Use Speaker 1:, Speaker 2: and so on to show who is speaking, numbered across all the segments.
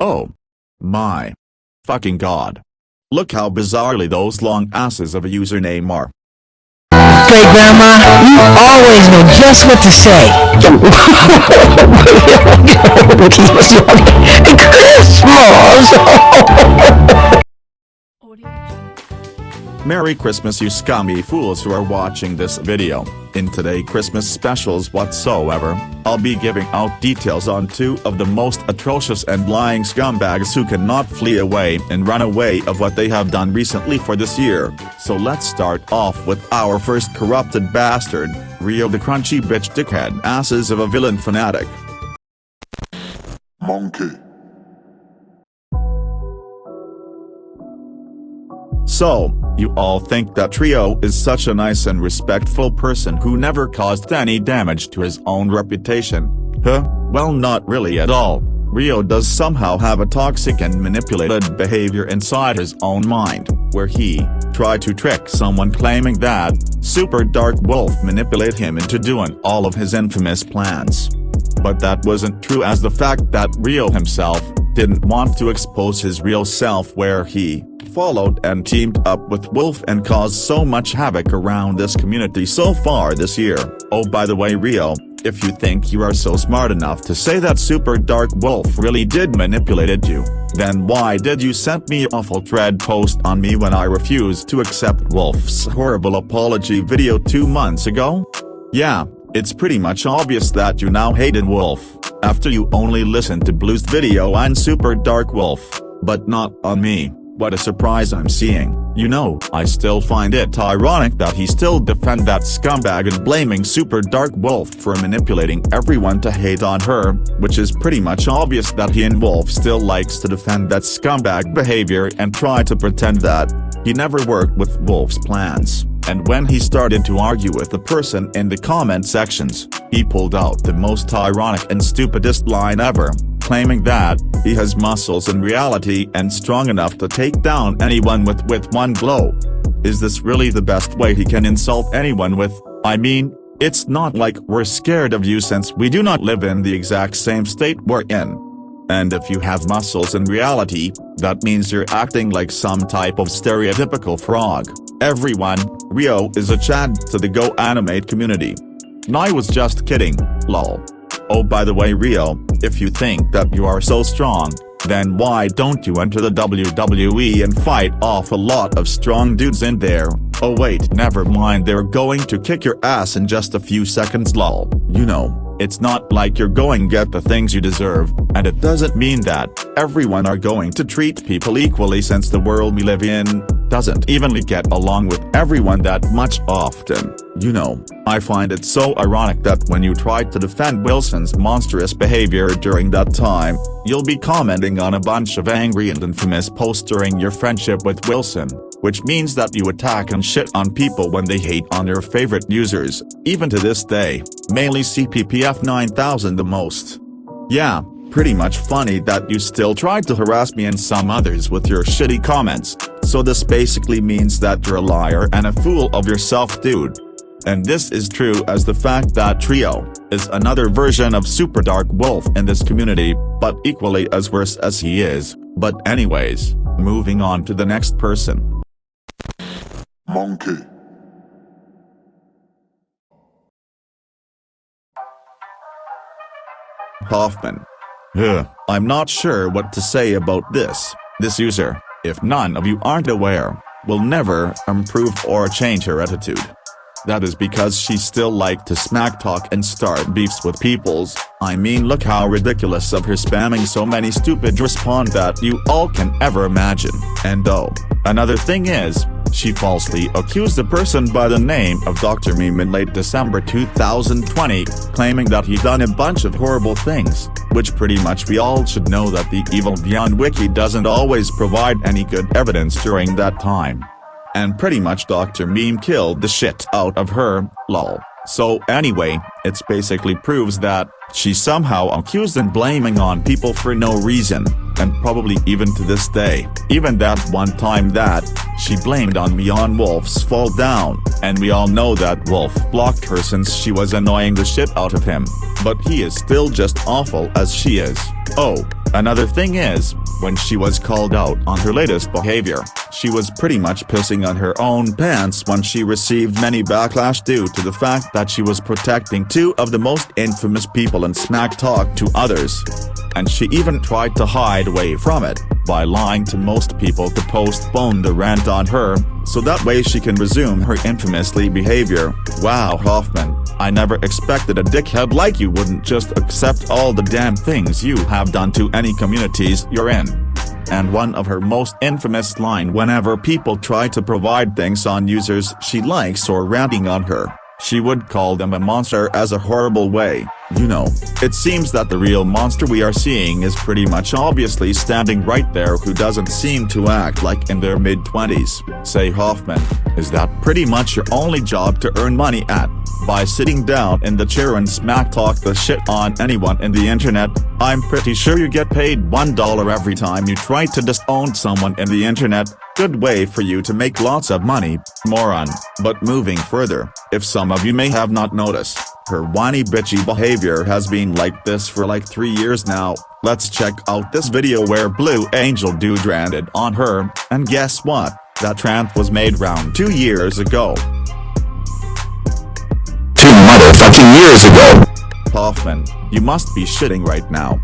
Speaker 1: Oh. My. Fucking god. Look how bizarrely those long asses of a username are.
Speaker 2: Great grandma, you always know just what to say.
Speaker 1: Merry Christmas, you scummy fools who are watching this video. In today's Christmas specials whatsoever, I'll be giving out details on two of the most atrocious and lying scumbags who cannot flee away and run away of what they have done recently for this year. So let's start off with our first corrupted bastard, Rio the crunchy bitch dickhead asses of a villain fanatic.
Speaker 3: Monkey.
Speaker 1: So, you all think that Rio is such a nice and respectful person who never caused any damage to his own reputation? Huh? Well, not really at all. Rio does somehow have a toxic and manipulated behavior inside his own mind, where he tried to trick someone claiming that Super Dark Wolf manipulated him into doing all of his infamous plans. But that wasn't true, as the fact that Rio himself didn't want to expose his real self, where he followed and teamed up with Wolf and caused so much havoc around this community so far this year. Oh, by the way, Rio, if you think you are so smart enough to say that Super Dark Wolf really did manipulated you, then why did you send me an awful thread post on me when I refused to accept Wolf's horrible apology video 2 months ago? Yeah, it's pretty much obvious that you now hated Wolf, after you only listened to Blue's video on Super Dark Wolf, but not on me. What a surprise I'm seeing. You know, I still find it ironic that he still defend that scumbag and blaming Super Dark Wolf for manipulating everyone to hate on her, which is pretty much obvious that he and Wolf still likes to defend that scumbag behavior and try to pretend that he never worked with Wolf's plans. And when he started to argue with the person in the comment sections, he pulled out the most ironic and stupidest line ever, claiming that he has muscles in reality and strong enough to take down anyone with one blow. Is this really the best way he can insult anyone with? I mean, it's not like we're scared of you since we do not live in the exact same state we're in. And if you have muscles in reality, that means you're acting like some type of stereotypical frog. Everyone, Rio is a Chad to the Go Animate community. No, I was just kidding, lol. Oh, by the way, Rio, if you think that you are so strong, then why don't you enter the WWE and fight off a lot of strong dudes in there? Oh wait, never mind, they're going to kick your ass in just a few seconds, lol. You know, it's not like you're going to get the things you deserve, and it doesn't mean that everyone are going to treat people equally, since the world we live in doesn't evenly get along with everyone that much often. You know, I find it so ironic that when you tried to defend Wilson's monstrous behavior during that time, you'll be commenting on a bunch of angry and infamous posts during your friendship with Wilson, which means that you attack and shit on people when they hate on your favorite users, even to this day, mainly CPPF 9000 the most. Yeah, pretty much funny that you still tried to harass me and some others with your shitty comments, so this basically means that you're a liar and a fool of yourself, dude. And this is true as the fact that Rio is another version of Super Dark Wolf in this community, but equally as worse as he is. But anyways, moving on to the next person.
Speaker 3: Monkey.
Speaker 1: Hoffman. I'm not sure what to say about this. This user, if none of you aren't aware, will never improve or change her attitude. That is because she still like to smack talk and start beefs with peoples. I mean, look how ridiculous of her spamming so many stupid response that you all can ever imagine. And oh, another thing is, she falsely accused a person by the name of Dr. Meme in late December 2020, claiming that he done a bunch of horrible things, which pretty much we all should know that the evil beyond wiki doesn't always provide any good evidence during that time. And pretty much Dr. Meme killed the shit out of her, lol. So anyway, it's basically proves that she somehow accused and blaming on people for no reason, and probably even to this day. Even that one time that she blamed on me on Wolf's fall down, and we all know that Wolf blocked her since she was annoying the shit out of him, but he is still just awful as she is. Oh, Another thing is, when she was called out on her latest behavior, she was pretty much pissing on her own pants when she received many backlash due to the fact that she was protecting two of the most infamous people and smack talk to others. And she even tried to hide away from it, by lying to most people to postpone the rant on her, so that way she can resume her infamously behavior. Wow, Hoffman, I never expected a dickhead like you wouldn't just accept all the damn things you have done to any communities you're in. And one of her most infamous line whenever people try to provide things on users she likes or ranting on her, she would call them a monster as a horrible way. You know, it seems that the real monster we are seeing is pretty much obviously standing right there, who doesn't seem to act like in their mid-20s. Say, Hoffman, is that pretty much your only job to earn money at? By sitting down in the chair and smack talk the shit on anyone in the internet? I'm pretty sure you get paid $1 every time you try to disown someone in the internet. Good way for you to make lots of money, moron. But moving further, if some of you may have not noticed, her whiny bitchy behavior has been like this for like 3 years now. Let's check out this video where Blue Angel dude ranted on her, and guess what? That rant was made round 2 years ago.
Speaker 4: 2 motherfucking years ago.
Speaker 1: Hoffman, you must be shitting right now.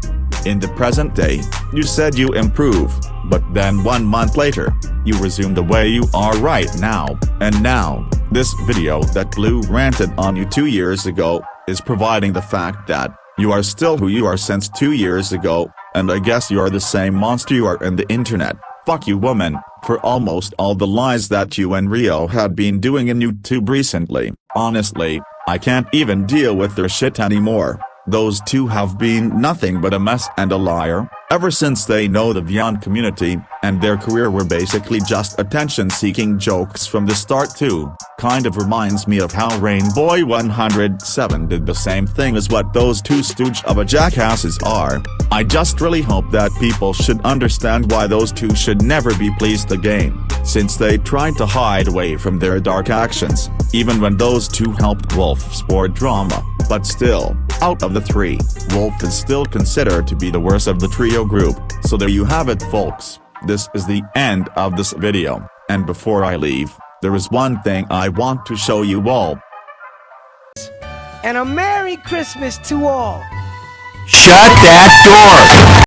Speaker 1: In the present day, you said you improve, but then 1 month later, you resume the way you are right now, and now, this video that Blue ranted on you 2 years ago, is providing the fact that, you are still who you are since 2 years ago, and I guess you are the same monster you are in the internet. Fuck you, woman, for almost all the lies that you and Rio had been doing in YouTube recently. Honestly, I can't even deal with their shit anymore. Those two have been nothing but a mess and a liar, ever since they know the Vyond community, and their career were basically just attention-seeking jokes from the start too. Kind of reminds me of how Rainboy 107 did the same thing as what those two stooge of a jackasses are. I just really hope that people should understand why those two should never be pleased again, since they tried to hide away from their dark actions, even when those two helped Wolf sport drama. But still, out of the three, Wolf is still considered to be the worst of the trio group. So there you have it, folks. This is the end of this video, and before I leave, there is one thing I want to show you all.
Speaker 2: And a Merry Christmas to all.
Speaker 4: Shut that door!